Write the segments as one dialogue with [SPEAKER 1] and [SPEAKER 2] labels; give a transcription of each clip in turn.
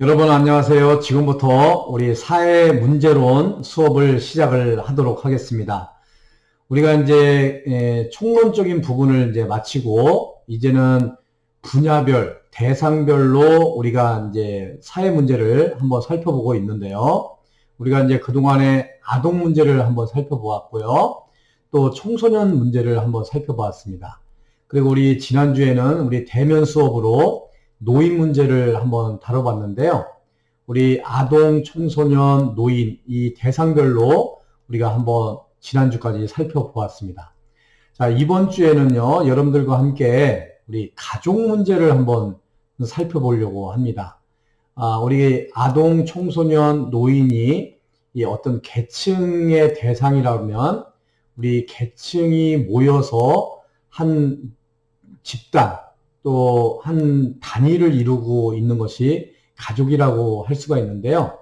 [SPEAKER 1] 여러분 안녕하세요. 지금부터 우리 사회 문제론 수업을 시작을 하도록 하겠습니다. 우리가 이제 총론적인 부분을 이제 마치고 이제는 분야별, 대상별로 우리가 이제 사회 문제를 한번 살펴보고 있는데요. 우리가 이제 그동안에 아동 문제를 한번 살펴보았고요. 또 청소년 문제를 한번 살펴보았습니다. 그리고 우리 지난주에는 우리 대면 수업으로 노인 문제를 한번 다뤄봤는데요. 우리 아동, 청소년, 노인 이 대상별로 우리가 한번 지난주까지 살펴보았습니다. 자, 이번 주에는요, 여러분들과 함께 우리 가족 문제를 한번 살펴보려고 합니다. 우리 아동, 청소년, 노인이 이 어떤 계층의 대상이라면 우리 계층이 모여서 한 집단, 또 한 단위를 이루고 있는 것이 가족이라고 할 수가 있는데요.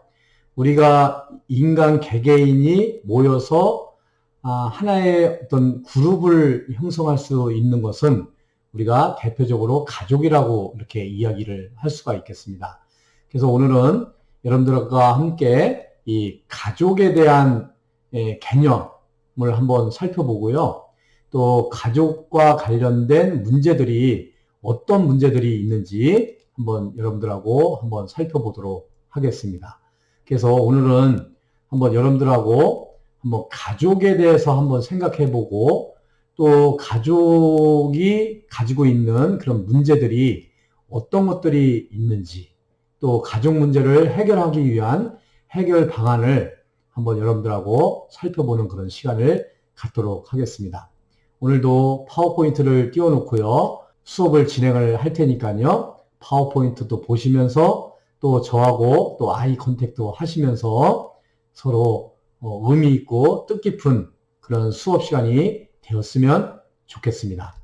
[SPEAKER 1] 우리가 인간 개개인이 모여서 하나의 어떤 그룹을 형성할 수 있는 것은 우리가 대표적으로 가족이라고 이렇게 이야기를 할 수가 있겠습니다. 그래서 오늘은 여러분들과 함께 이 가족에 대한 개념을 한번 살펴보고요. 또 가족과 관련된 문제들이 어떤 문제들이 있는지 한번 여러분들하고 한번 살펴보도록 하겠습니다. 그래서 오늘은 한번 여러분들하고 한번 가족에 대해서 한번 생각해보고 또 가족이 가지고 있는 그런 문제들이 어떤 것들이 있는지 또 가족 문제를 해결하기 위한 해결 방안을 한번 여러분들하고 살펴보는 그런 시간을 갖도록 하겠습니다. 오늘도 파워포인트를 띄워놓고요. 수업을 진행을 할 테니까요. 파워포인트도 보시면서 또 저하고 또 아이 컨택도 하시면서 서로 의미 있고 뜻깊은 그런 수업 시간이 되었으면 좋겠습니다.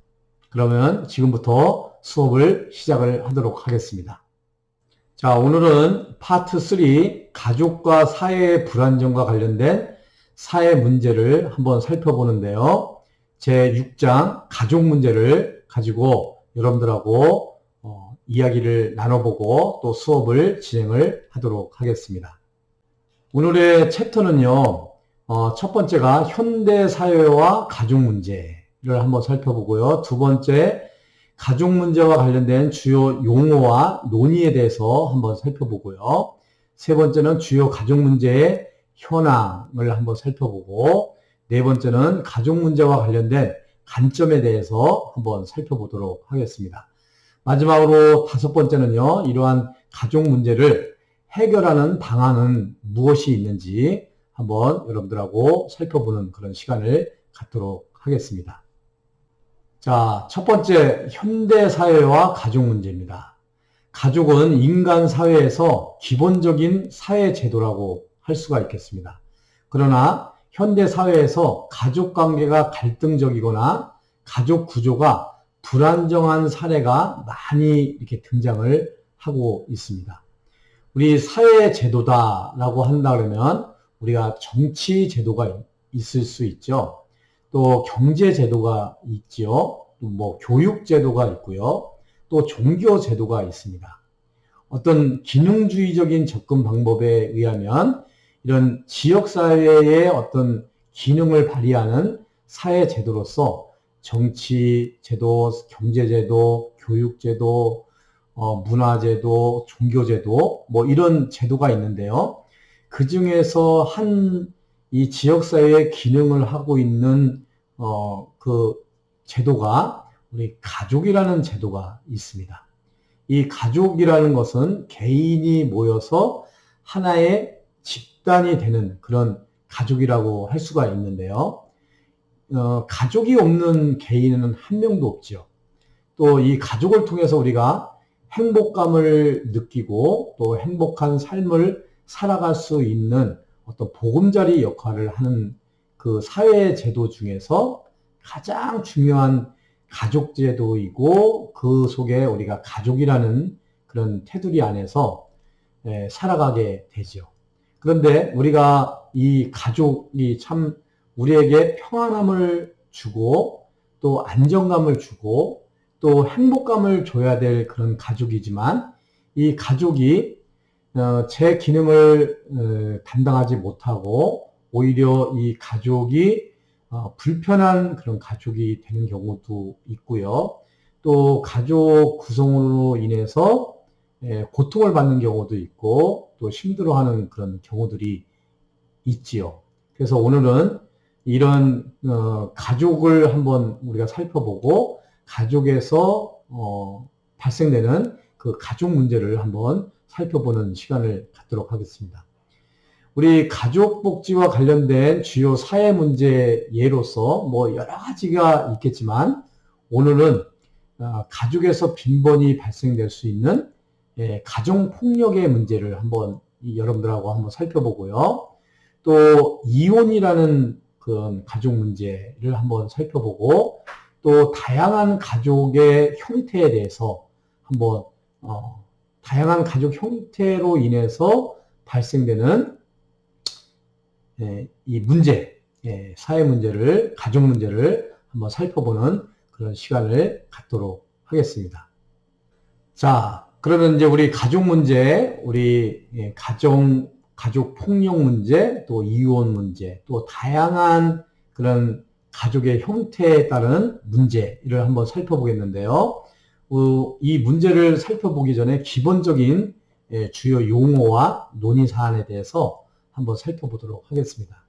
[SPEAKER 1] 그러면 지금부터 수업을 시작을 하도록 하겠습니다. 자, 오늘은 파트 3 가족과 사회의 불안정과 관련된 사회 문제를 한번 살펴보는데요. 제6장 가족 문제를 가지고 여러분들하고 이야기를 나눠보고 또 수업을 진행을 하도록 하겠습니다. 오늘의 챕터는요, 첫 번째가 현대사회와 가족 문제를 한번 살펴보고요. 두 번째, 가족 문제와 관련된 주요 용어와 논의에 대해서 한번 살펴보고요. 세 번째는 주요 가족 문제의 현황을 한번 살펴보고, 네 번째는 가족 문제와 관련된 관점에 대해서 한번 살펴보도록 하겠습니다. 마지막으로 다섯 번째는요, 이러한 가족 문제를 해결하는 방안은 무엇이 있는지 한번 여러분들하고 살펴보는 그런 시간을 갖도록 하겠습니다. 자, 첫 번째, 현대사회와 가족 문제입니다. 가족은 인간 사회에서 기본적인 사회제도라고 할 수가 있겠습니다. 그러나 현대사회에서 가족관계가 갈등적이거나 가족 구조가 불안정한 사례가 많이 이렇게 등장을 하고 있습니다. 우리 사회제도다라고 한다 그러면 우리가 정치제도가 있을 수 있죠. 또 경제제도가 있죠. 또 뭐 교육제도가 있고요. 또 종교제도가 있습니다. 어떤 기능주의적인 접근 방법에 의하면 이런 지역사회의 어떤 기능을 발휘하는 사회제도로서 정치제도, 경제제도, 교육제도, 문화제도, 종교제도, 뭐 이런 제도가 있는데요. 그 중에서 이 지역사회의 기능을 하고 있는, 그 제도가 우리 가족이라는 제도가 있습니다. 이 가족이라는 것은 개인이 모여서 하나의 집단이 되는 그런 가족이라고 할 수가 있는데요. 가족이 없는 개인은 한 명도 없죠. 또 이 가족을 통해서 우리가 행복감을 느끼고 또 행복한 삶을 살아갈 수 있는 어떤 보금자리 역할을 하는 그 사회제도 중에서 가장 중요한 가족제도이고 그 속에 우리가 가족이라는 그런 테두리 안에서 살아가게 되죠. 그런데 우리가 이 가족이 참 우리에게 평안함을 주고 또 안정감을 주고 또 행복감을 줘야 될 그런 가족이지만 이 가족이 제 기능을 담당하지 못하고 오히려 이 가족이 불편한 그런 가족이 되는 경우도 있고요. 또 가족 구성으로 인해서 고통을 받는 경우도 있고 또 힘들어하는 그런 경우들이 있지요. 그래서 오늘은 이런 가족을 한번 우리가 살펴보고 가족에서 발생되는 그 가족 문제를 한번 살펴보는 시간을 갖도록 하겠습니다. 우리 가족복지와 관련된 주요 사회 문제 예로서 뭐 여러 가지가 있겠지만 오늘은 가족에서 빈번히 발생될 수 있는 가정폭력의 문제를 한번 여러분들하고 한번 살펴보고요. 또 이혼이라는 그런 가족 문제를 한번 살펴보고 또 다양한 가족의 형태에 대해서 한번 다양한 가족 형태로 인해서 발생되는 이 문제, 사회 문제를, 가족 문제를 한번 살펴보는 그런 시간을 갖도록 하겠습니다. 자, 그러면 이제 우리 가족 문제, 우리 가족 폭력 문제, 또 이혼 문제, 또 다양한 그런 가족의 형태에 따른 문제를 한번 살펴보겠는데요. 이 문제를 살펴보기 전에 기본적인 주요 용어와 논의 사안에 대해서 한번 살펴보도록 하겠습니다.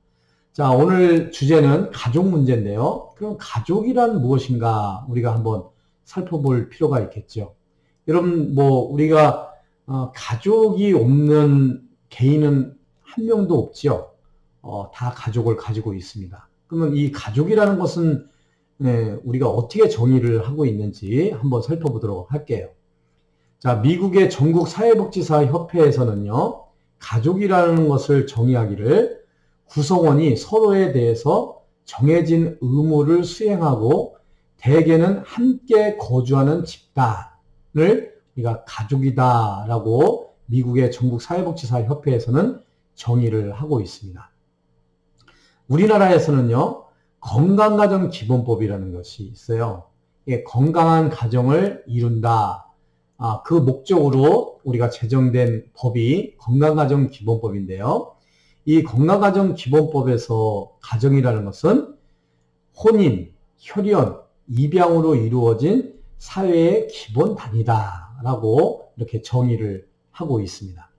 [SPEAKER 1] 자, 오늘 주제는 가족 문제인데요. 그럼 가족이란 무엇인가 우리가 한번 살펴볼 필요가 있겠죠. 여러분, 우리가 가족이 없는 개인은 한 명도 없지요. 다 가족을 가지고 있습니다. 그러면 이 가족이라는 것은 우리가 어떻게 정의를 하고 있는지 한번 살펴보도록 할게요. 자, 미국의 전국 사회복지사 협회에서는요, 가족이라는 것을 정의하기를 구성원이 서로에 대해서 정해진 의무를 수행하고 대개는 함께 거주하는 집단을 우리가 가족이다라고 미국의 전국 사회복지사 협회에서는 정의를 하고 있습니다. 우리나라에서는요, 건강가정기본법이라는 것이 있어요. 건강한 가정을 이룬다. 그 목적으로 우리가 제정된 법이 건강가정기본법인데요. 이 건강가정기본법에서 가정이라는 것은 혼인, 혈연, 입양으로 이루어진 사회의 기본 단위다라고 이렇게 정의를 하고 있습니다.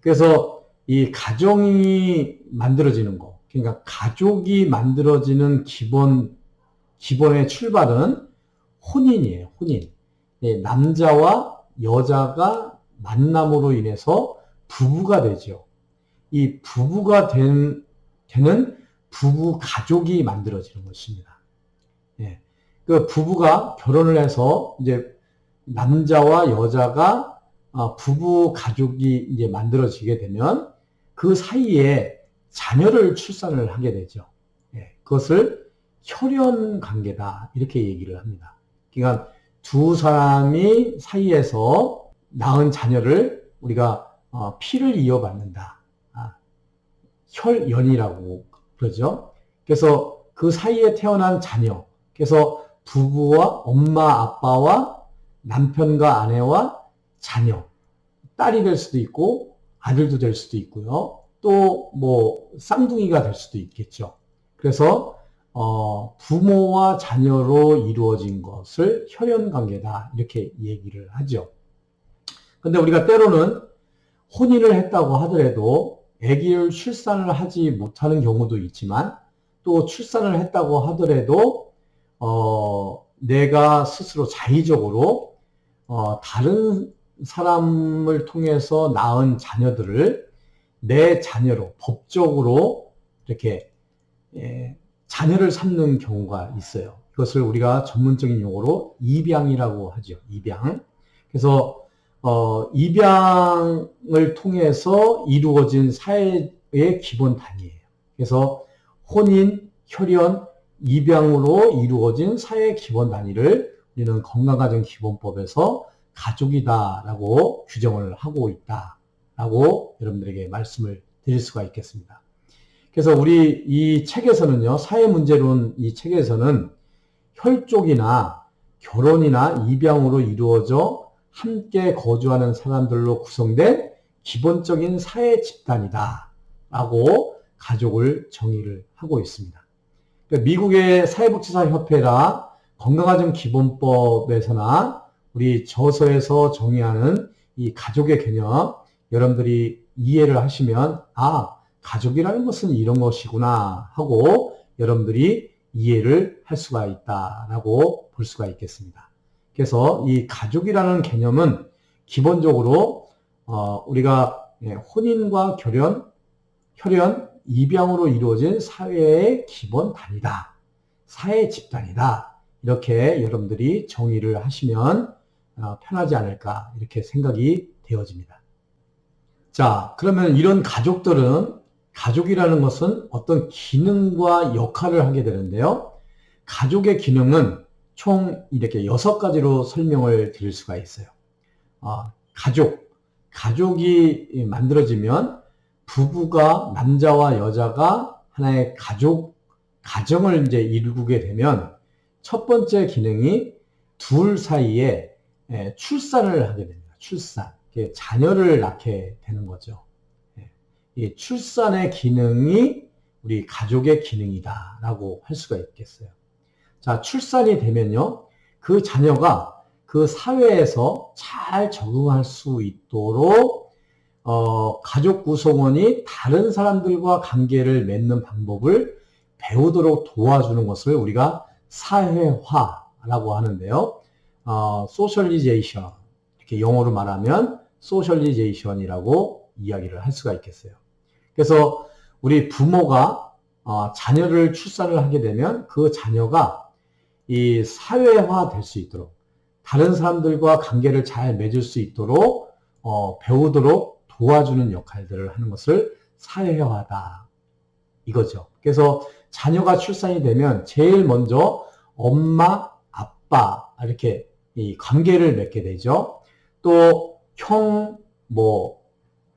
[SPEAKER 1] 그래서 이 가정이 만들어지는 것, 그러니까 가족이 만들어지는 기본의 출발은 혼인이에요. 혼인. 남자와 여자가 만남으로 인해서 부부가 되죠. 이 부부가 되는 부부 가족이 만들어지는 것입니다. 그 부부가 결혼을 해서 이제 남자와 여자가 부부 가족이 이제 만들어지게 되면 그 사이에 자녀를 출산을 하게 되죠. 그것을 혈연 관계다 이렇게 얘기를 합니다. 그러니까 두 사람이 사이에서 낳은 자녀를 우리가 피를 이어받는다. 혈연이라고 그러죠. 그래서 그 사이에 태어난 자녀, 그래서 부부와 엄마, 아빠와 남편과 아내와 자녀, 딸이 될 수도 있고 아들도 될 수도 있고요. 또 쌍둥이가 될 수도 있겠죠. 그래서 부모와 자녀로 이루어진 것을 혈연관계다 이렇게 얘기를 하죠. 근데 우리가 때로는 혼인을 했다고 하더라도 아기를 출산을 하지 못하는 경우도 있지만 또 출산을 했다고 하더라도 내가 스스로 자의적으로 다른 사람을 통해서 낳은 자녀들을 내 자녀로 법적으로 이렇게 자녀를 삼는 경우가 있어요. 그것을 우리가 전문적인 용어로 입양이라고 하죠. 입양. 그래서 입양을 통해서 이루어진 사회의 기본 단위예요. 그래서 혼인, 혈연, 입양으로 이루어진 사회의 기본 단위를 우리는 건강가정기본법에서 가족이다라고 규정을 하고 있다라고 여러분들에게 말씀을 드릴 수가 있겠습니다. 그래서 우리 이 책에서는요, 사회문제론 이 책에서는 혈족이나 결혼이나 입양으로 이루어져 함께 거주하는 사람들로 구성된 기본적인 사회 집단이다 라고 가족을 정의를 하고 있습니다. 그러니까 미국의 사회복지사협회나 건강가정기본법에서나 우리 저서에서 정의하는 이 가족의 개념 여러분들이 이해를 하시면 가족이라는 것은 이런 것이구나 하고 여러분들이 이해를 할 수가 있다라고 볼 수가 있겠습니다. 그래서 이 가족이라는 개념은 기본적으로 우리가 혼인과 혈연, 입양으로 이루어진 사회의 기본 단위다. 사회 집단이다. 이렇게 여러분들이 정의를 하시면 편하지 않을까 이렇게 생각이 되어집니다. 자, 그러면 이런 가족이라는 것은 어떤 기능과 역할을 하게 되는데요. 가족의 기능은 총 이렇게 6가지로 설명을 드릴 수가 있어요. 가족이 만들어지면 부부가 남자와 여자가 하나의 가정을 이제 이루게 되면 첫 번째 기능이 둘 사이에 출산을 하게 됩니다. 출산. 자녀를 낳게 되는 거죠. 이 출산의 기능이 우리 가족의 기능이다라고 할 수가 있겠어요. 자, 출산이 되면요. 그 자녀가 그 사회에서 잘 적응할 수 있도록 가족 구성원이 다른 사람들과 관계를 맺는 방법을 배우도록 도와주는 것을 우리가 사회화라고 하는데요. 소셜리제이션, 이렇게 영어로 말하면 소셜리제이션이라고 이야기를 할 수가 있겠어요. 그래서 우리 부모가 자녀를 출산을 하게 되면 그 자녀가 이 사회화 될 수 있도록 다른 사람들과 관계를 잘 맺을 수 있도록 배우도록 도와주는 역할들을 하는 것을 사회화다 이거죠. 그래서 자녀가 출산이 되면 제일 먼저 엄마, 아빠 이렇게 이 관계를 맺게 되죠. 또 형,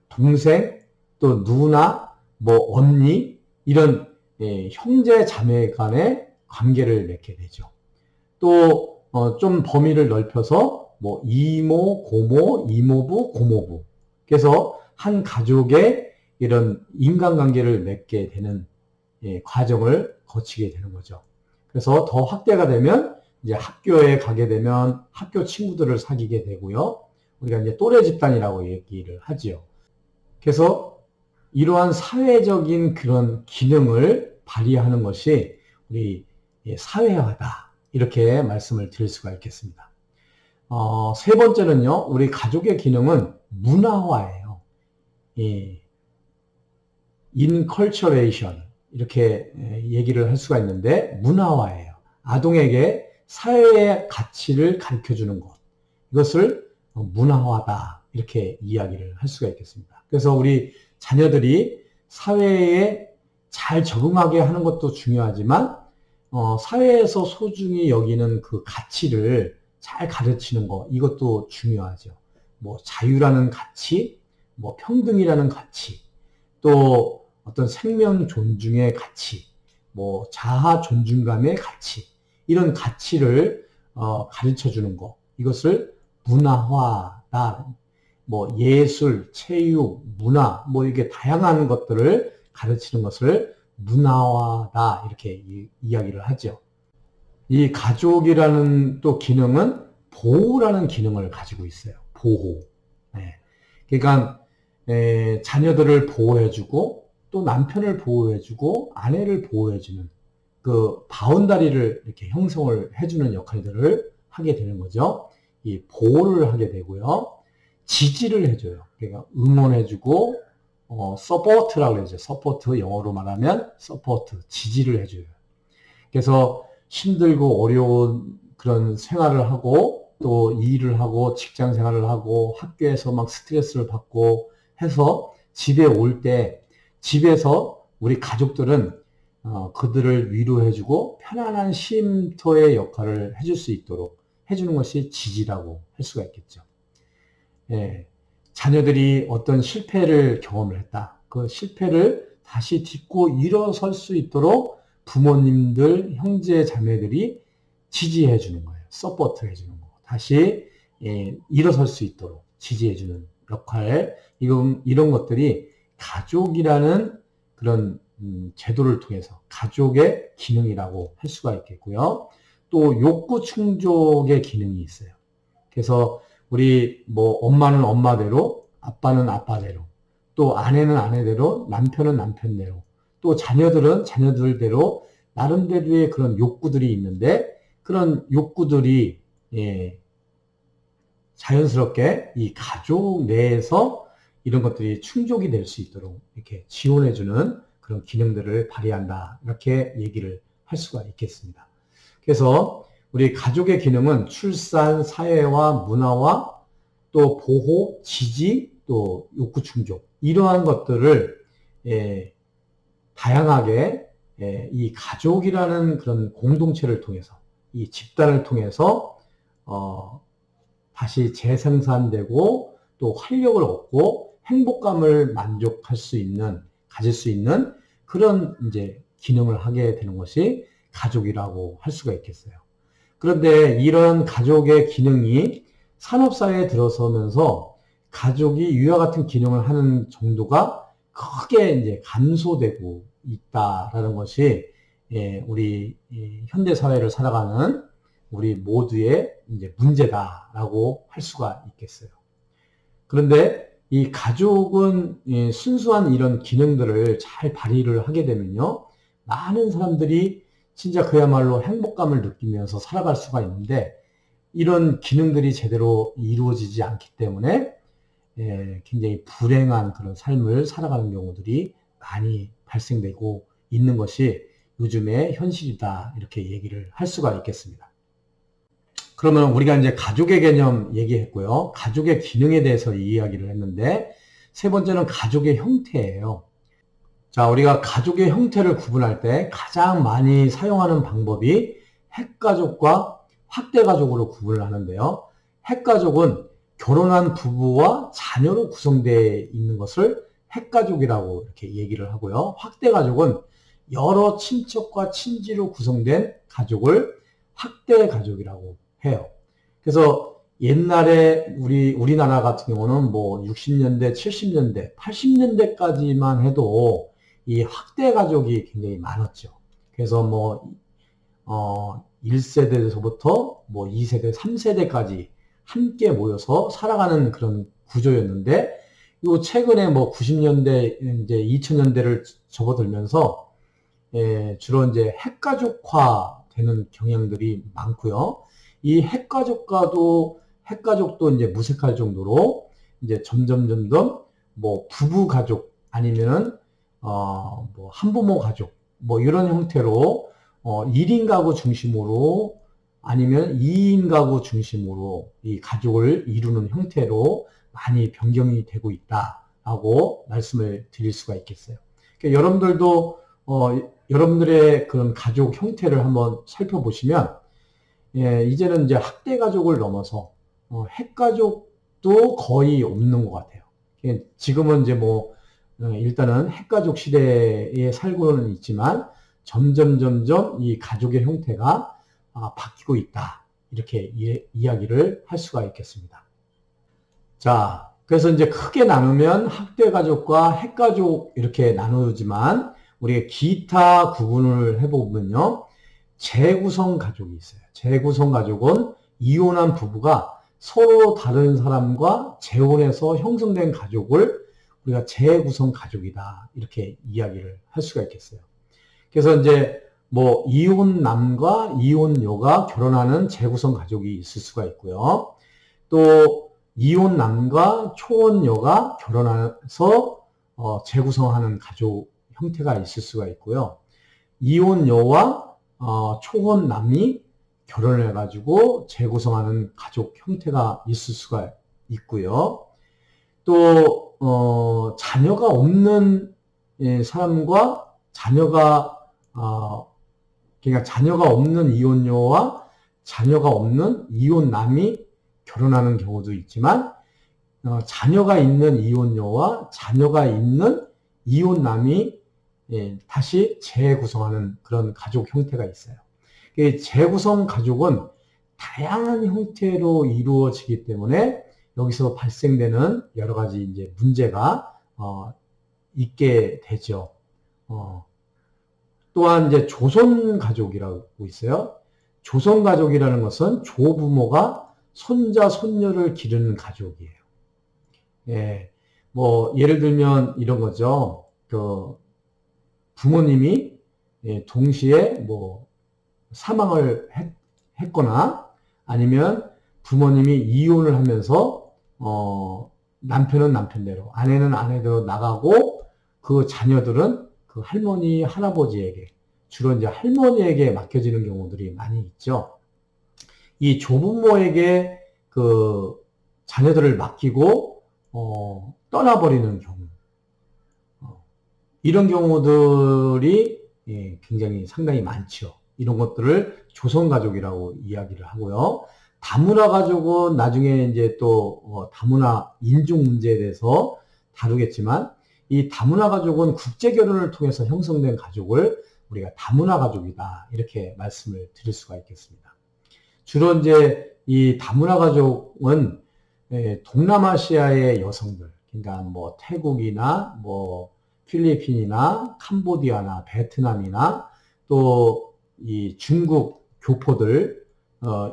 [SPEAKER 1] 동생, 또 누나, 언니 이런 형제 자매 간의 관계를 맺게 되죠. 또 좀 범위를 넓혀서 이모, 고모, 이모부, 고모부. 그래서 한 가족의 이런 인간관계를 맺게 되는 과정을 거치게 되는 거죠. 그래서 더 확대가 되면 이제 학교에 가게 되면 학교 친구들을 사귀게 되고요. 우리가 이제 또래 집단이라고 얘기를 하지요. 그래서 이러한 사회적인 그런 기능을 발휘하는 것이 우리 사회화다. 이렇게 말씀을 드릴 수가 있겠습니다. 세 번째는요, 우리 가족의 기능은 문화화예요. 인컬처레이션 이렇게 얘기를 할 수가 있는데 문화화예요. 아동에게 사회의 가치를 가르쳐주는 것. 이것을 문화화다. 이렇게 이야기를 할 수가 있겠습니다. 그래서 우리 자녀들이 사회에 잘 적응하게 하는 것도 중요하지만 사회에서 소중히 여기는 그 가치를 잘 가르치는 것 이것도 중요하죠. 자유라는 가치, 평등이라는 가치, 또 어떤 생명 존중의 가치, 자아 존중감의 가치 이런 가치를 가르쳐 주는 것 이것을 문화화다. 예술, 체육, 문화 이렇게 다양한 것들을 가르치는 것을 문화화다 이렇게 이야기를 하죠. 이 가족이라는 또 기능은 보호라는 기능을 가지고 있어요. 보호. 그러니까 자녀들을 보호해주고 또 남편을 보호해주고 아내를 보호해주는 그 바운다리를 이렇게 형성을 해주는 역할들을 하게 되는 거죠. 이 보호를 하게 되고요. 지지를 해줘요. 그러니까 응원해주고 서포트라고 그러죠. 서포트 영어로 말하면 서포트, 지지를 해줘요. 그래서 힘들고 어려운 그런 생활을 하고 또 일을 하고 직장 생활을 하고 학교에서 막 스트레스를 받고 해서 집에 올 때 집에서 우리 가족들은 그들을 위로해주고 편안한 쉼터의 역할을 해줄 수 있도록 해주는 것이 지지라고 할 수가 있겠죠. 자녀들이 어떤 실패를 경험을 했다. 그 실패를 다시 딛고 일어설 수 있도록 부모님들, 형제, 자매들이 지지해 주는 거예요. 서포트 해주는 거. 다시 일어설 수 있도록 지지해 주는 역할, 이런 것들이 가족이라는 그런 제도를 통해서 가족의 기능이라고 할 수가 있겠고요. 또 욕구 충족의 기능이 있어요. 그래서 우리 뭐 엄마는 엄마대로, 아빠는 아빠대로, 또 아내는 아내대로, 남편은 남편대로, 또 자녀들은 자녀들대로 나름대로의 그런 욕구들이 있는데 그런 욕구들이 자연스럽게 이 가족 내에서 이런 것들이 충족이 될 수 있도록 이렇게 지원해주는 그런 기능들을 발휘한다. 이렇게 얘기를 할 수가 있겠습니다. 그래서 우리 가족의 기능은 출산, 사회와 문화와 또 보호, 지지, 또 욕구 충족 이러한 것들을 다양하게 이 가족이라는 그런 공동체를 통해서 이 집단을 통해서 다시 재생산되고 또 활력을 얻고 행복감을 만족할 수 있는 가질 수 있는 그런 이제 기능을 하게 되는 것이 가족이라고 할 수가 있겠어요. 그런데 이런 가족의 기능이 산업사회에 들어서면서 가족이 이와 같은 기능을 하는 정도가 크게 이제 감소되고 있다라는 것이 우리 현대 사회를 살아가는 우리 모두의 이제 문제다라고 할 수가 있겠어요. 그런데 이 가족은 순수한 이런 기능들을 잘 발휘를 하게 되면요, 많은 사람들이 진짜 그야말로 행복감을 느끼면서 살아갈 수가 있는데 이런 기능들이 제대로 이루어지지 않기 때문에 굉장히 불행한 그런 삶을 살아가는 경우들이 많이 발생되고 있는 것이 요즘의 현실이다 이렇게 얘기를 할 수가 있겠습니다. 그러면 우리가 이제 가족의 개념 얘기했고요. 가족의 기능에 대해서 이야기를 했는데 세 번째는 가족의 형태예요. 자, 우리가 가족의 형태를 구분할 때 가장 많이 사용하는 방법이 핵가족과 확대가족으로 구분을 하는데요. 핵가족은 결혼한 부부와 자녀로 구성되어 있는 것을 핵가족이라고 이렇게 얘기를 하고요. 확대가족은 여러 친척과 친지로 구성된 가족을 확대가족이라고 해요. 그래서 옛날에 우리나라 같은 경우는 뭐 60년대, 70년대, 80년대까지만 해도 이 확대가족이 굉장히 많았죠. 그래서 뭐 1세대에서부터 뭐 2세대, 3세대까지 함께 모여서 살아가는 그런 구조였는데, 요 최근에 뭐 90년대, 이제 2000년대를 접어들면서, 주로 이제 핵가족화 되는 경향들이 많고요. 이 핵가족도 이제 무색할 정도로 이제 점점 뭐 부부가족 아니면은, 뭐 한부모 가족, 뭐 이런 형태로 1인 가구 중심으로 아니면 2인 가구 중심으로 이 가족을 이루는 형태로 많이 변경이 되고 있다라고 말씀을 드릴 수가 있겠어요. 그러니까 여러분들도 여러분들의 그런 가족 형태를 한번 살펴보시면 이제는 이제 학대 가족을 넘어서 핵가족도 거의 없는 것 같아요. 지금은 이제 뭐 일단은 핵가족 시대에 살고는 있지만 점점 이 가족의 형태가 바뀌고 있다. 이렇게 이야기를 할 수가 있겠습니다. 자, 그래서 이제 크게 나누면 학대가족과 핵가족 이렇게 나누지만 우리가 기타 구분을 해보면요. 재구성 가족이 있어요. 재구성 가족은 이혼한 부부가 서로 다른 사람과 재혼해서 형성된 가족을 우리가 재구성 가족이다. 이렇게 이야기를 할 수가 있겠어요. 그래서 이제 뭐 이혼 남과 이혼 여가 결혼하는 재구성 가족이 있을 수가 있고요. 또 이혼 남과 초혼 여가 결혼해서 재구성하는 가족 형태가 있을 수가 있고요. 이혼 여와 초혼 남이 결혼을 해가지고 재구성하는 가족 형태가 있을 수가 있고요. 또 자녀가 없는 사람과 그러니까 자녀가 없는 이혼녀와 자녀가 없는 이혼남이 결혼하는 경우도 있지만 자녀가 있는 이혼녀와 자녀가 있는 이혼남이 다시 재구성하는 그런 가족 형태가 있어요. 재구성 가족은 다양한 형태로 이루어지기 때문에 여기서 발생되는 여러 가지 이제 문제가 있게 되죠. 또한 이제 조선 가족이라고 있어요. 조선 가족이라는 것은 조부모가 손자 손녀를 기르는 가족이에요. 예, 뭐 예를 들면 이런 거죠. 그 부모님이 동시에 뭐 사망을 했거나 아니면 부모님이 이혼을 하면서 남편은 남편대로 아내는 아내대로 나가고 그 자녀들은 그 할머니 할아버지에게 주로 이제 할머니에게 맡겨지는 경우들이 많이 있죠. 이 조부모에게 그 자녀들을 맡기고 떠나버리는 경우 이런 경우들이 굉장히 상당히 많죠. 이런 것들을 조선가족이라고 이야기를 하고요. 다문화 가족은 나중에 이제 또 다문화 인종 문제에 대해서 다루겠지만 이 다문화 가족은 국제 결혼을 통해서 형성된 가족을 우리가 다문화 가족이다 이렇게 말씀을 드릴 수가 있겠습니다. 주로 이제 이 다문화 가족은 동남아시아의 여성들, 그러니까 뭐 태국이나 뭐 필리핀이나 캄보디아나 베트남이나 또 이 중국 교포들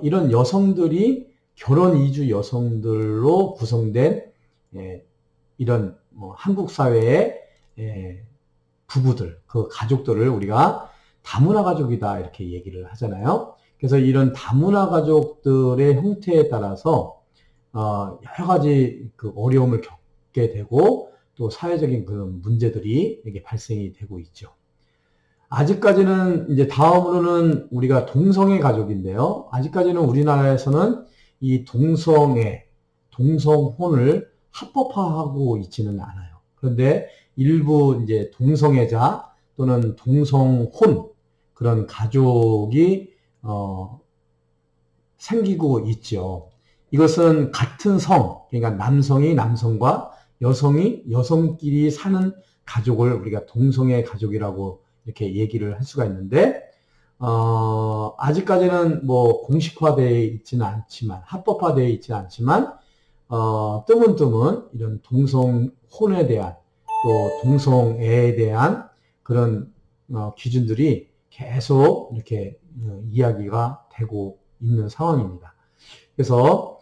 [SPEAKER 1] 이런 여성들이 결혼 이주 여성들로 구성된 이런 뭐 한국 사회의 부부들, 그 가족들을 우리가 다문화 가족이다 이렇게 얘기를 하잖아요. 그래서 이런 다문화 가족들의 형태에 따라서 여러 가지 그 어려움을 겪게 되고 또 사회적인 그런 문제들이 이게 발생이 되고 있죠. 아직까지는 이제 다음으로는 우리가 동성애 가족인데요. 아직까지는 우리나라에서는 이 동성혼을 합법화하고 있지는 않아요. 그런데 일부 이제 동성애자 또는 동성혼 그런 가족이 생기고 있죠. 이것은 같은 성, 그러니까 남성이 남성과 여성이 여성끼리 사는 가족을 우리가 동성애 가족이라고 이렇게 얘기를 할 수가 있는데, 아직까지는 뭐 공식화되어 있지는 않지만, 합법화되어 있지는 않지만, 뜨문뜨문 이런 동성혼에 대한 또 동성애에 대한 그런 기준들이 계속 이렇게 이야기가 되고 있는 상황입니다. 그래서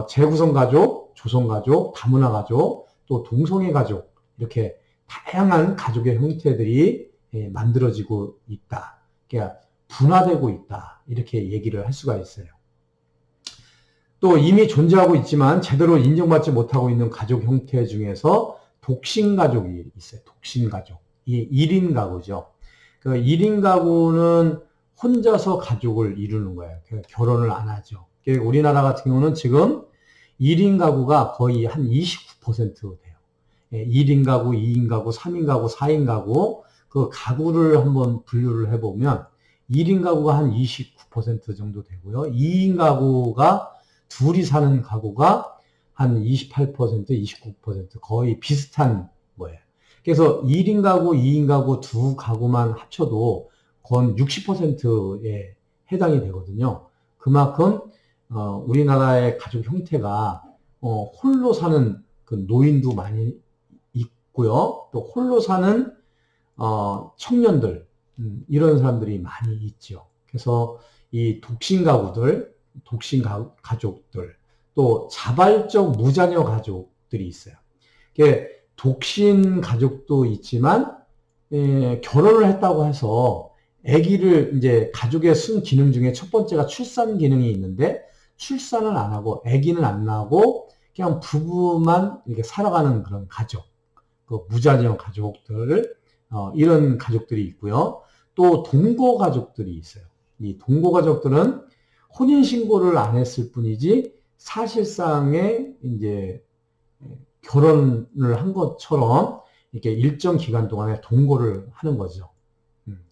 [SPEAKER 1] 재구성 가족, 조성 가족, 다문화 가족, 또 동성애 가족 이렇게 다양한 가족의 형태들이 만들어지고 있다. 그러니까 분화되고 있다. 이렇게 얘기를 할 수가 있어요. 또 이미 존재하고 있지만 제대로 인정받지 못하고 있는 가족 형태 중에서 독신 가족이 있어요. 독신 가족. 이 1인 가구죠. 그 1인 가구는 혼자서 가족을 이루는 거예요. 결혼을 안 하죠. 우리나라 같은 경우는 지금 1인 가구가 거의 한 29% 돼요. 1인 가구, 2인 가구, 3인 가구, 4인 가구, 그 가구를 한번 분류를 해보면 1인 가구가 한 29% 정도 되고요. 2인 가구가 둘이 사는 가구가 한 28%, 29% 거의 비슷한 거예요. 그래서 1인 가구, 2인 가구 두 가구만 합쳐도 건 60%에 해당이 되거든요. 그만큼 우리나라의 가족 형태가 홀로 사는 그 노인도 많이 있고요. 또 홀로 사는 청년들 이런 사람들이 많이 있죠. 그래서 이 독신 가구들, 독신 가족들, 또 자발적 무자녀 가족들이 있어요. 독신 가족도 있지만 결혼을 했다고 해서 아기를 이제 가족의 순 기능 중에 첫 번째가 출산 기능이 있는데 출산을 안 하고 아기는 안 낳고 그냥 부부만 이렇게 살아가는 그런 가족, 그 무자녀 가족들 이런 가족들이 있고요. 또 동거 가족들이 있어요. 이 동거 가족들은 혼인 신고를 안 했을 뿐이지 사실상의 이제 결혼을 한 것처럼 이렇게 일정 기간 동안에 동거를 하는 거죠.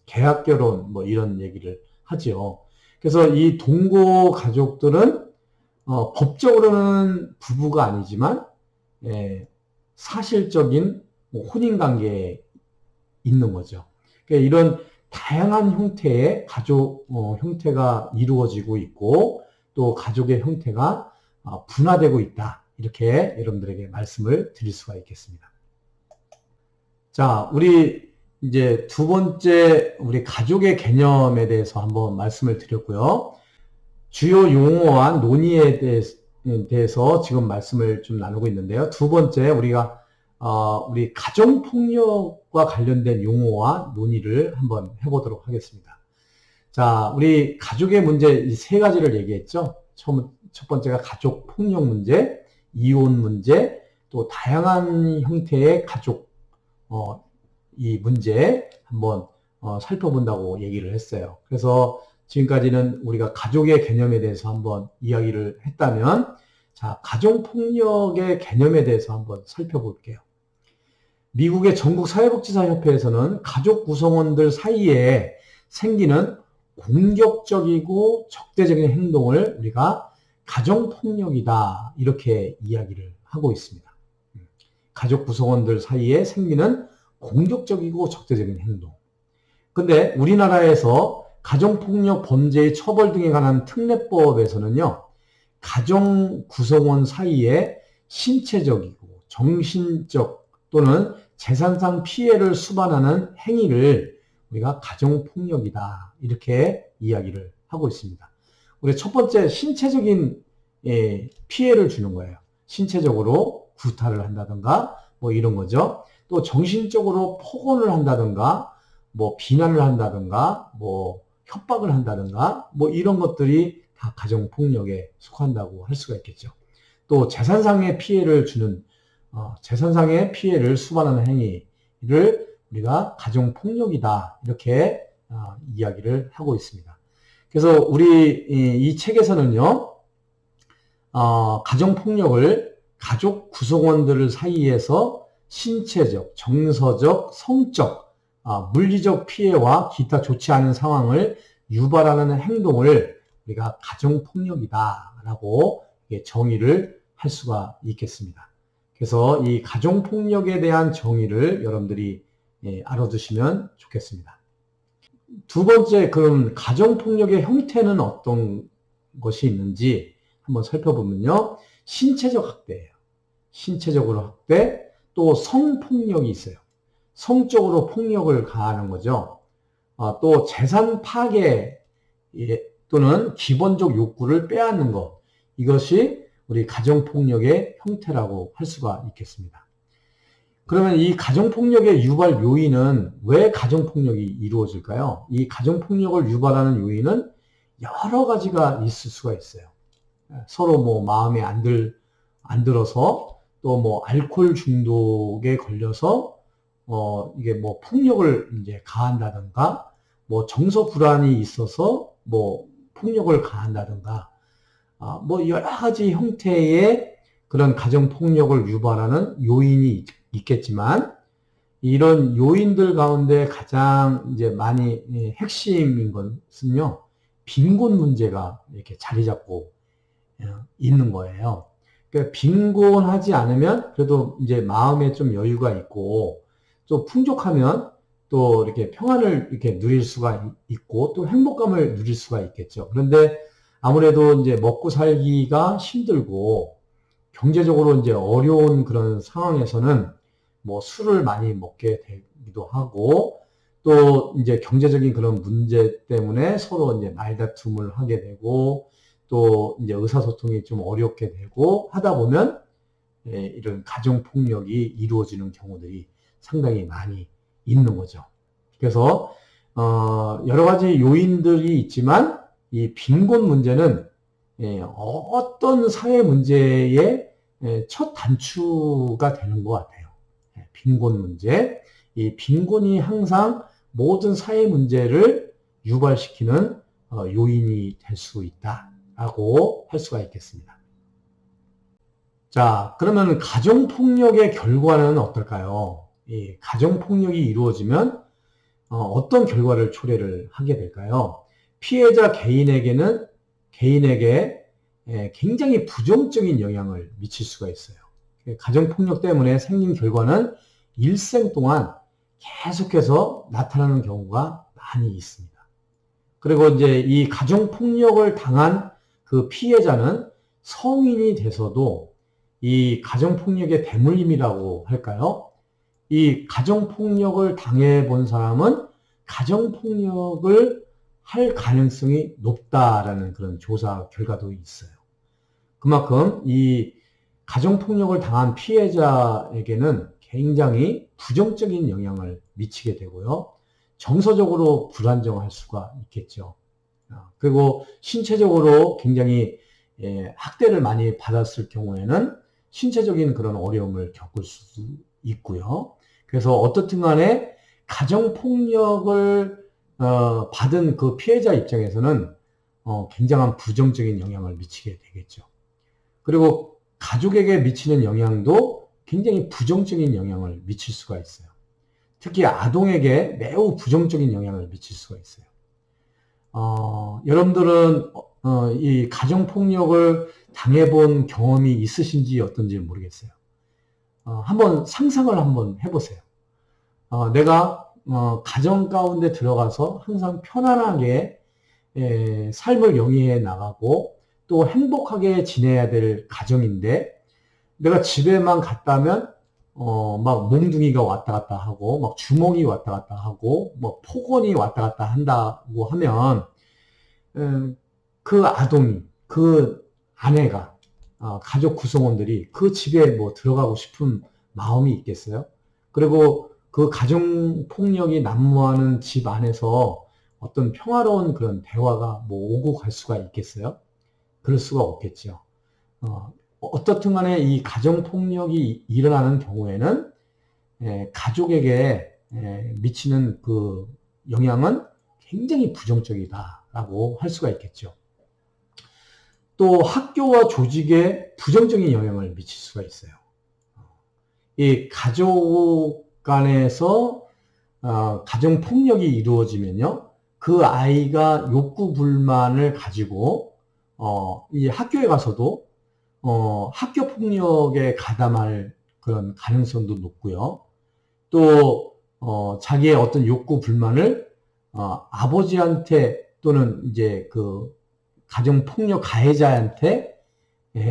[SPEAKER 1] 계약 결혼 뭐 이런 얘기를 하죠. 그래서 이 동거 가족들은 법적으로는 부부가 아니지만 사실적인 혼인 관계에 있는 거죠. 그러니까 이런 다양한 형태의 가족 형태가 이루어지고 있고 또 가족의 형태가 분화되고 있다. 이렇게 여러분들에게 말씀을 드릴 수가 있겠습니다. 자, 우리 이제 두 번째 우리 가족의 개념에 대해서 한번 말씀을 드렸고요. 주요 용어와 논의에 대해서 지금 말씀을 좀 나누고 있는데요. 두 번째 우리가 우리 가정폭력과 관련된 용어와 논의를 한번 해보도록 하겠습니다. 자, 우리 가족의 문제 이 세 가지를 얘기했죠. 첫 번째가 가족폭력 문제, 이혼 문제, 또 다양한 형태의 가족 이 문제 한번 살펴본다고 얘기를 했어요. 그래서 지금까지는 우리가 가족의 개념에 대해서 한번 이야기를 했다면, 자, 가정폭력의 개념에 대해서 한번 살펴볼게요. 미국의 전국사회복지사협회에서는 가족 구성원들 사이에 생기는 공격적이고 적대적인 행동을 우리가 가정폭력이다 이렇게 이야기를 하고 있습니다. 가족 구성원들 사이에 생기는 공격적이고 적대적인 행동. 근데 우리나라에서 가정폭력 범죄의 처벌 등에 관한 특례법에서는요, 가정 구성원 사이에 신체적이고 정신적 또는 재산상 피해를 수반하는 행위를 우리가 가정폭력이다 이렇게 이야기를 하고 있습니다. 우리 첫 번째 신체적인 피해를 주는 거예요. 신체적으로 구타를 한다든가 뭐 이런 거죠. 또 정신적으로 폭언을 한다든가 뭐 비난을 한다든가 뭐 협박을 한다든가 뭐 이런 것들이 다 가정폭력에 속한다고 할 수가 있겠죠. 또 재산상의 피해를 주는 재산상의 피해를 수반하는 행위를 우리가 가정폭력이다 이렇게 이야기를 하고 있습니다. 그래서 우리 이 책에서는요, 가정폭력을 가족 구성원들 사이에서 신체적, 정서적, 성적, 물리적 피해와 기타 좋지 않은 상황을 유발하는 행동을 우리가 가정폭력이다라고 정의를 할 수가 있겠습니다. 그래서 이 가정폭력에 대한 정의를 여러분들이 알아두시면 좋겠습니다. 두 번째, 그럼 가정폭력의 형태는 어떤 것이 있는지 한번 살펴보면요. 신체적 학대예요. 신체적으로 학대, 또 성폭력이 있어요. 성적으로 폭력을 가하는 거죠. 또 재산 파괴 또는 기본적 욕구를 빼앗는 것. 이것이 우리 가정폭력의 형태라고 할 수가 있겠습니다. 그러면 이 가정폭력의 유발 요인은 왜 가정폭력이 이루어질까요? 이 가정폭력을 유발하는 요인은 여러 가지가 있을 수가 있어요. 서로 뭐 마음에 안 들어서 또 뭐 알코올 중독에 걸려서 이게 뭐 폭력을 이제 가한다든가 뭐 정서 불안이 있어서 뭐 폭력을 가한다든가 뭐 여러 가지 형태의 그런 가정폭력을 유발하는 요인이 있겠지만 이런 요인들 가운데 가장 이제 많이 핵심인 것은요, 빈곤 문제가 이렇게 자리 잡고 있는 거예요. 그러니까 빈곤하지 않으면 그래도 이제 마음에 좀 여유가 있고 또 풍족하면 또 이렇게 평안을 이렇게 누릴 수가 있고 또 행복감을 누릴 수가 있겠죠. 그런데 아무래도 이제 먹고 살기가 힘들고 경제적으로 이제 어려운 그런 상황에서는 뭐 술을 많이 먹게 되기도 하고 또 이제 경제적인 그런 문제 때문에 서로 이제 말다툼을 하게 되고 또 이제 의사소통이 좀 어렵게 되고 하다 보면 이런 가정폭력이 이루어지는 경우들이 상당히 많이 있는 거죠. 그래서 여러 가지 요인들이 있지만 이 빈곤 문제는 어떤 사회 문제의 첫 단추가 되는 것 같아요. 빈곤 문제. 이 빈곤이 항상 모든 사회 문제를 유발시키는 요인이 될 수 있다라고 할 수가 있겠습니다. 자, 그러면 가정폭력의 결과는 어떨까요? 이 가정폭력이 이루어지면 어떤 결과를 초래를 하게 될까요? 피해자 개인에게 굉장히 부정적인 영향을 미칠 수가 있어요. 가정폭력 때문에 생긴 결과는 일생 동안 계속해서 나타나는 경우가 많이 있습니다. 그리고 이제 이 가정폭력을 당한 그 피해자는 성인이 돼서도 이 가정폭력의 대물림이라고 할까요? 이 가정폭력을 당해본 사람은 가정폭력을 할 가능성이 높다라는 그런 조사 결과도 있어요. 그만큼 이 가정폭력을 당한 피해자에게는 굉장히 부정적인 영향을 미치게 되고요. 정서적으로 불안정할 수가 있겠죠. 그리고 신체적으로 굉장히 학대를 많이 받았을 경우에는 신체적인 그런 어려움을 겪을 수 있고요. 그래서 어떻든 간에 가정폭력을 받은 그 피해자 입장에서는 굉장한 부정적인 영향을 미치게 되겠죠. 그리고 가족에게 미치는 영향도 굉장히 부정적인 영향을 미칠 수가 있어요. 특히 아동에게 매우 부정적인 영향을 미칠 수가 있어요. 여러분들은 이 가정폭력을 당해본 경험이 있으신지 어떤지 모르겠어요. 한번 상상을 한번 해보세요. 내가 가정 가운데 들어가서 항상 편안하게 삶을 영위해 나가고 또 행복하게 지내야 될 가정인데 내가 집에만 갔다면 막 몽둥이가 왔다 갔다 하고 막 주먹이 왔다 갔다 하고 뭐 폭언이 왔다 갔다 한다고 하면 그 아동이 그 아내가 가족 구성원들이 그 집에 뭐 들어가고 싶은 마음이 있겠어요? 그리고 그 가정폭력이 난무하는 집 안에서 어떤 평화로운 그런 대화가 뭐 오고 갈 수가 있겠어요? 그럴 수가 없겠죠. 어떻든 간에 이 가정폭력이 일어나는 경우에는 가족에게 미치는 그 영향은 굉장히 부정적이다라고 할 수가 있겠죠. 또 학교와 조직에 부정적인 영향을 미칠 수가 있어요. 이 가족 간에서 가정폭력이 이루어지면요. 그 아이가 욕구 불만을 가지고 이 학교에 가서도 학교 폭력에 가담할 그런 가능성도 높고요. 또 자기의 어떤 욕구 불만을 아버지한테 또는 이제 그 가정 폭력 가해자한테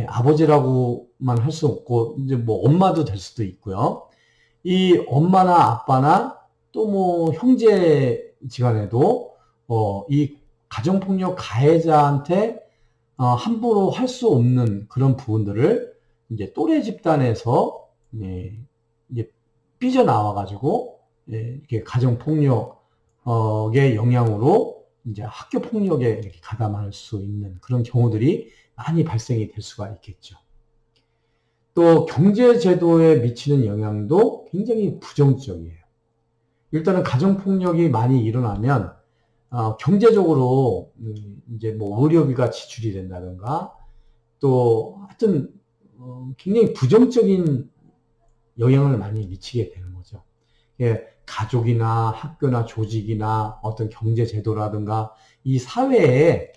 [SPEAKER 1] 아버지라고만 할 수 없고 이제 뭐 엄마도 될 수도 있고요. 이 엄마나 아빠나 또 뭐 형제지간에도 이 가정 폭력 가해자한테 함부로 할 수 없는 그런 부분들을 이제 또래 집단에서 이제 삐져나와가지고 이렇게 가정 폭력의 영향으로 이제 학교 폭력에 이렇게 가담할 수 있는 그런 경우들이 많이 발생이 될 수가 있겠죠. 또 경제 제도에 미치는 영향도 굉장히 부정적이에요. 일단은 가정 폭력이 많이 일어나면 경제적으로 이제 뭐 의료비가 지출이 된다든가 또 하여튼 굉장히 부정적인 영향을 많이 미치게 되는 거죠. 가족이나 학교나 조직이나 어떤 경제 제도라든가 이 사회에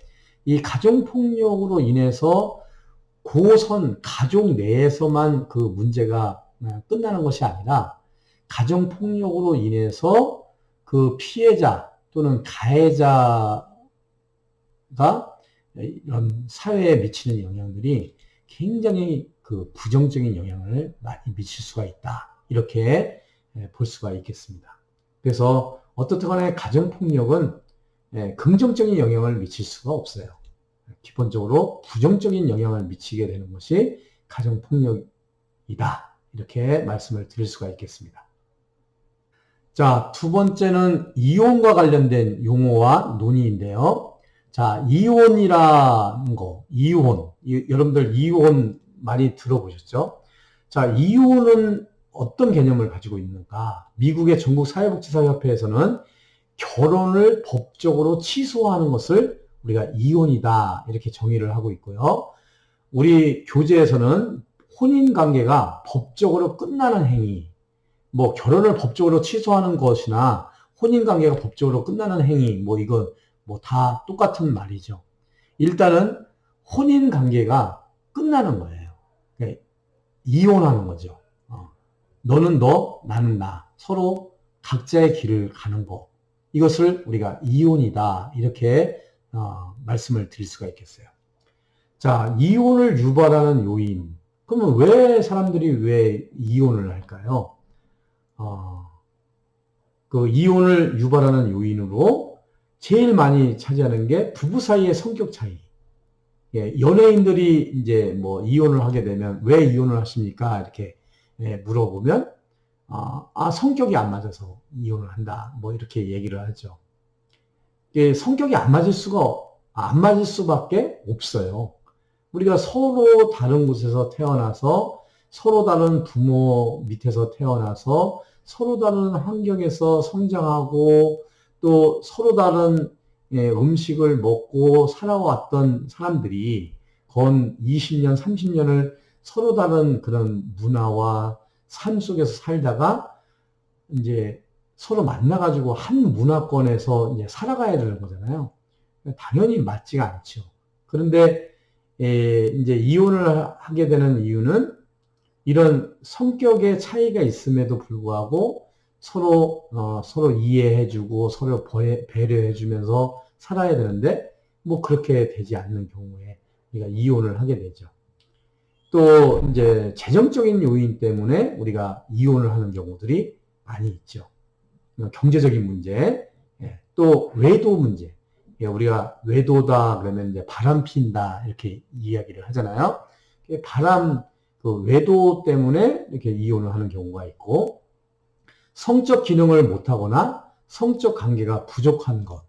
[SPEAKER 1] 이 가정 폭력으로 인해서 고선 가족 내에서만 그 문제가 끝나는 것이 아니라 가정 폭력으로 인해서 그 피해자 또는 가해자가 이런 사회에 미치는 영향들이 굉장히 그 부정적인 영향을 많이 미칠 수가 있다. 이렇게 볼 수가 있겠습니다. 그래서 어떻든 간에 가정폭력은 긍정적인 영향을 미칠 수가 없어요. 기본적으로 부정적인 영향을 미치게 되는 것이 가정폭력이다. 이렇게 말씀을 드릴 수가 있겠습니다. 자, 두 번째는 이혼과 관련된 용어와 논의인데요. 자, 이혼이라는 거, 여러분들 이혼 많이 들어보셨죠? 자, 이혼은 어떤 개념을 가지고 있는가? 미국의 전국 사회복지사협회에서는 결혼을 법적으로 취소하는 것을 우리가 이혼이다 이렇게 정의를 하고 있고요. 우리 교재에서는 혼인관계가 법적으로 끝나는 행위, 뭐 결혼을 법적으로 취소하는 것이나 혼인관계가 법적으로 끝나는 행위, 뭐 이거 뭐 다 똑같은 말이죠. 일단은 혼인관계가 끝나는 거예요. 그러니까 이혼하는 거죠. 너는 너, 나는 나. 서로 각자의 길을 가는 거. 이것을 우리가 이혼이다. 이렇게 말씀을 드릴 수가 있겠어요. 자, 이혼을 유발하는 요인. 그러면 왜 사람들이 왜 이혼을 할까요? 그 이혼을 유발하는 요인으로 제일 많이 차지하는 게 부부 사이의 성격 차이. 예, 연예인들이 이제 뭐 이혼을 하게 되면 왜 이혼을 하십니까? 이렇게 물어보면 성격이 안 맞아서 이혼을 한다. 뭐 이렇게 얘기를 하죠. 예, 성격이 안 맞을 수밖에 없어요. 우리가 서로 다른 곳에서 태어나서 서로 다른 부모 밑에서 태어나서 서로 다른 환경에서 성장하고 또 서로 다른 음식을 먹고 살아왔던 사람들이 건 20년, 30년을 서로 다른 그런 문화와 삶 속에서 살다가 이제 서로 만나가지고 한 문화권에서 이제 살아가야 되는 거잖아요. 당연히 맞지가 않죠. 그런데 이제 이혼을 하게 되는 이유는 이런 성격의 차이가 있음에도 불구하고 서로 이해해주고 서로 배려해주면서 살아야 되는데 뭐 그렇게 되지 않는 경우에 우리가 이혼을 하게 되죠. 또 이제 재정적인 요인 때문에 우리가 이혼을 하는 경우들이 많이 있죠. 경제적인 문제, 또 외도 문제. 우리가 외도다 그러면 이제 바람 핀다 이렇게 이야기를 하잖아요. 그 외도 때문에 이렇게 이혼을 하는 경우가 있고, 성적 기능을 못하거나 성적 관계가 부족한 것,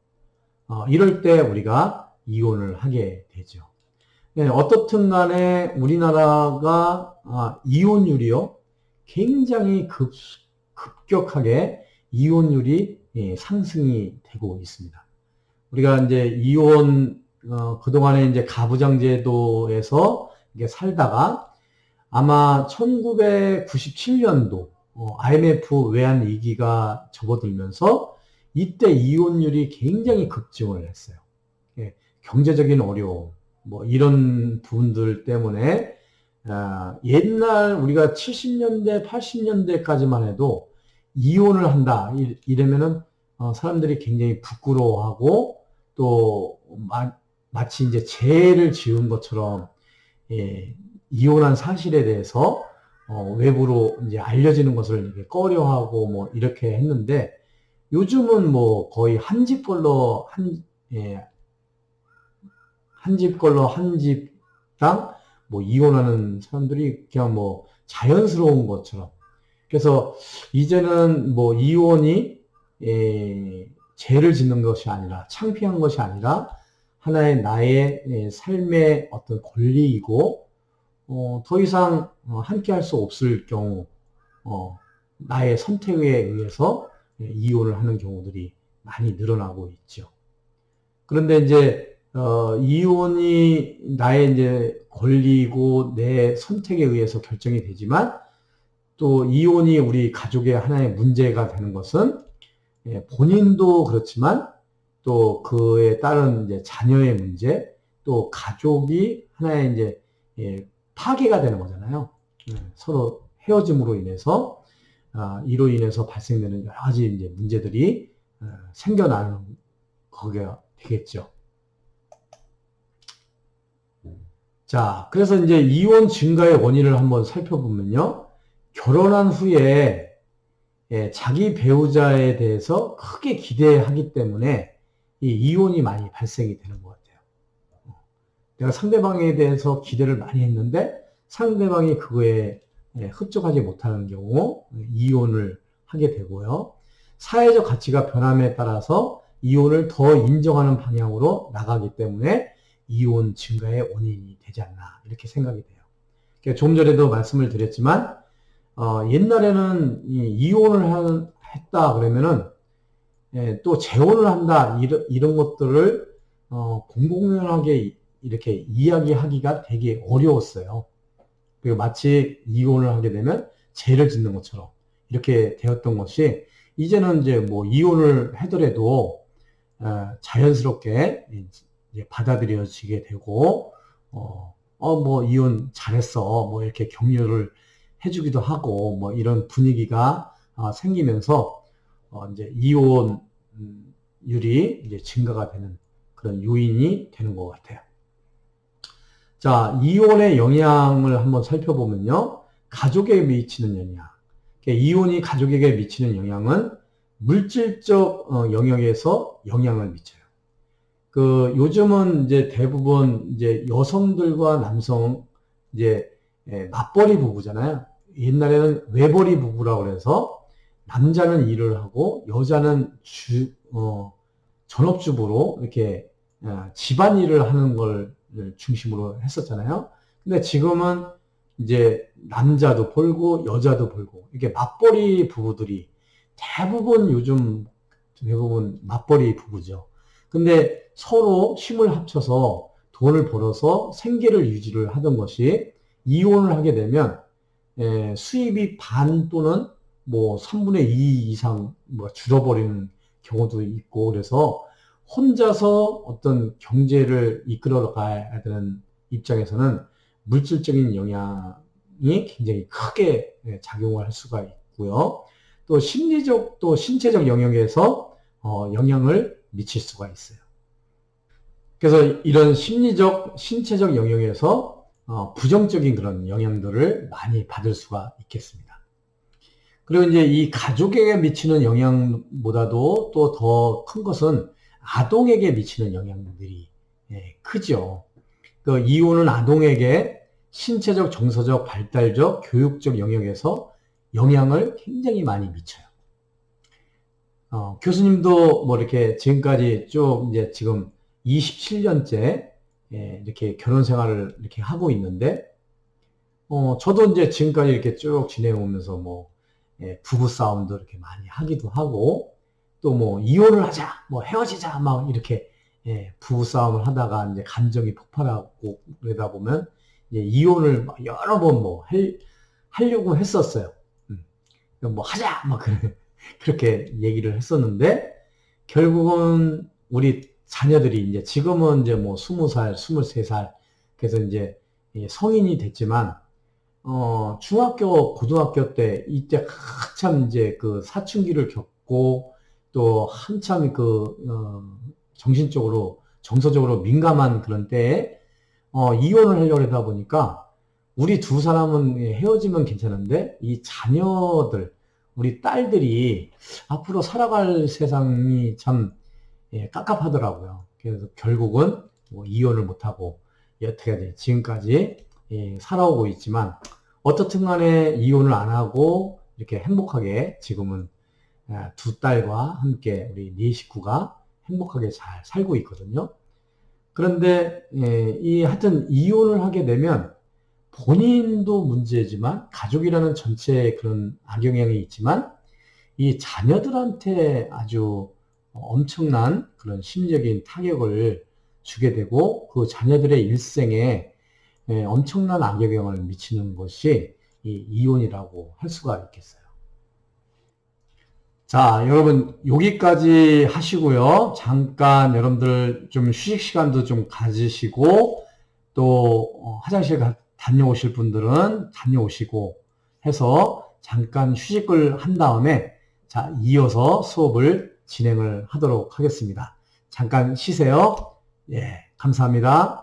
[SPEAKER 1] 이럴 때 우리가 이혼을 하게 되죠. 어떻든 간에 우리나라가 이혼율이요 굉장히 급격하게 이혼율이 상승이 되고 있습니다. 우리가 이제 이혼 그동안에 이제 가부장제도에서 이게 살다가 아마 1997년도 IMF 외환 위기가 접어들면서 이때 이혼율이 굉장히 급증을 했어요. 경제적인 어려움, 뭐 이런 부분들 때문에 옛날 우리가 70년대, 80년대까지만 해도 이혼을 한다 이러면은 사람들이 굉장히 부끄러워하고 또 마치 이제 죄를 지은 것처럼 이혼한 사실에 대해서 외부로 이제 알려지는 것을 이렇게 꺼려하고 뭐 이렇게 했는데 요즘은 뭐 거의 한 집걸로 한 집당 뭐 이혼하는 사람들이 그냥 뭐 자연스러운 것처럼. 그래서 이제는 뭐 이혼이 죄를 짓는 것이 아니라 창피한 것이 아니라 하나의 나의 삶의 어떤 권리이고 더 이상 함께 할 수 없을 경우 나의 선택에 의해서 이혼을 하는 경우들이 많이 늘어나고 있죠. 그런데 이제 이혼이 나의 이제 권리고 내 선택에 의해서 결정이 되지만 또 이혼이 우리 가족의 하나의 문제가 되는 것은 본인도 그렇지만 또 그에 따른 이제 자녀의 문제, 또 가족이 하나의 이제 파괴가 되는 거잖아요. 서로 헤어짐으로 인해서 이로 인해서 발생되는 여러 가지 이제 문제들이 생겨나는 거가 되겠죠. 자, 그래서 이제 이혼 증가의 원인을 한번 살펴보면요. 결혼한 후에 자기 배우자에 대해서 크게 기대하기 때문에 이 이혼이 많이 발생이 되는 것 같아요. 내가 상대방에 대해서 기대를 많이 했는데 상대방이 그거에 흡족하지 못하는 경우 이혼을 하게 되고요. 사회적 가치가 변함에 따라서 이혼을 더 인정하는 방향으로 나가기 때문에 이혼 증가의 원인이 되지 않나 이렇게 생각이 돼요. 좀 전에도 말씀을 드렸지만 옛날에는 이혼을 했다 그러면은 또 재혼을 한다 이런 것들을 공공연하게 이렇게 이야기하기가 되게 어려웠어요. 그리고 마치 이혼을 하게 되면 죄를 짓는 것처럼 이렇게 되었던 것이 이제는 이제 뭐 이혼을 하더라도 자연스럽게 이제 받아들여지게 되고 뭐 이혼 잘했어 뭐 이렇게 격려를 해주기도 하고 뭐 이런 분위기가 생기면서 이제 이혼율이 이제 증가가 되는 그런 요인이 되는 것 같아요. 자, 이온의 영향을 한번 살펴보면요. 가족에게 미치는 영향. 이온이 가족에게 미치는 영향은 물질적 영역에서 영향을 미쳐요. 요즘은 이제 대부분 이제 여성들과 남성 이제 맞벌이 부부잖아요. 옛날에는 외벌이 부부라고 그래서 남자는 일을 하고 여자는 전업주부로 이렇게 집안일을 하는 걸 중심으로 했었잖아요. 근데 지금은 이제 남자도 벌고 여자도 벌고 이렇게 맞벌이 부부들이 대부분 맞벌이 부부죠. 근데 서로 힘을 합쳐서 돈을 벌어서 생계를 유지를 하던 것이 이혼을 하게 되면 수입이 반 또는 뭐 3분의 2 이상 줄어버리는 경우도 있고 그래서 혼자서 어떤 경제를 이끌어 가야 되는 입장에서는 물질적인 영향이 굉장히 크게 작용을 할 수가 있고요. 또 심리적 또 신체적 영역에서 영향을 미칠 수가 있어요. 그래서 이런 심리적, 신체적 영역에서 부정적인 그런 영향들을 많이 받을 수가 있겠습니다. 그리고 이제 이 가족에게 미치는 영향보다도 또 더 큰 것은 아동에게 미치는 영향들이 크죠. 이혼은 아동에게 신체적, 정서적, 발달적, 교육적 영역에서 영향을 굉장히 많이 미쳐요. 교수님도 뭐 이렇게 지금까지 쭉 이제 지금 27년째 이렇게 결혼 생활을 이렇게 하고 있는데, 저도 이제 지금까지 이렇게 쭉 지내어 오면서 뭐, 부부 싸움도 이렇게 많이 하기도 하고, 또 뭐, 이혼을 하자, 뭐, 헤어지자, 막 이렇게, 부부 싸움을 하다가 이제 감정이 폭발하고 그러다 보면, 이혼을 여러 번 뭐, 하려고 했었어요. 뭐, 하자! 막 그렇게 얘기를 했었는데, 결국은 우리 자녀들이 이제 지금은 이제 뭐 20살, 23살, 그래서 이제 성인이 됐지만, 중학교, 고등학교 때, 이때 한참 이제 그 사춘기를 겪고, 또 한참 정신적으로, 정서적으로 민감한 그런 때에, 이혼을 하려고 하다 보니까, 우리 두 사람은 헤어지면 괜찮은데, 이 자녀들, 우리 딸들이 앞으로 살아갈 세상이 참 깝깝하더라고요. 그래서 결국은 뭐 이혼을 못하고 여태까지 지금까지 살아오고 있지만 어떻든 간에 이혼을 안 하고 이렇게 행복하게 지금은 두 딸과 함께 우리 네 식구가 행복하게 잘 살고 있거든요. 그런데 하여튼 이혼을 하게 되면 본인도 문제지만 가족이라는 전체에 그런 악영향이 있지만 이 자녀들한테 아주 엄청난 그런 심리적인 타격을 주게 되고 그 자녀들의 일생에 엄청난 악영향을 미치는 것이 이 이혼이라고 할 수가 있겠어요. 자, 여러분 여기까지 하시고요. 잠깐 여러분들 좀 휴식 시간도 좀 가지시고 또 화장실 다녀오실 분들은 다녀오시고 해서 잠깐 휴식을 한 다음에 자, 이어서 수업을 진행을 하도록 하겠습니다. 잠깐 쉬세요. 예, 감사합니다.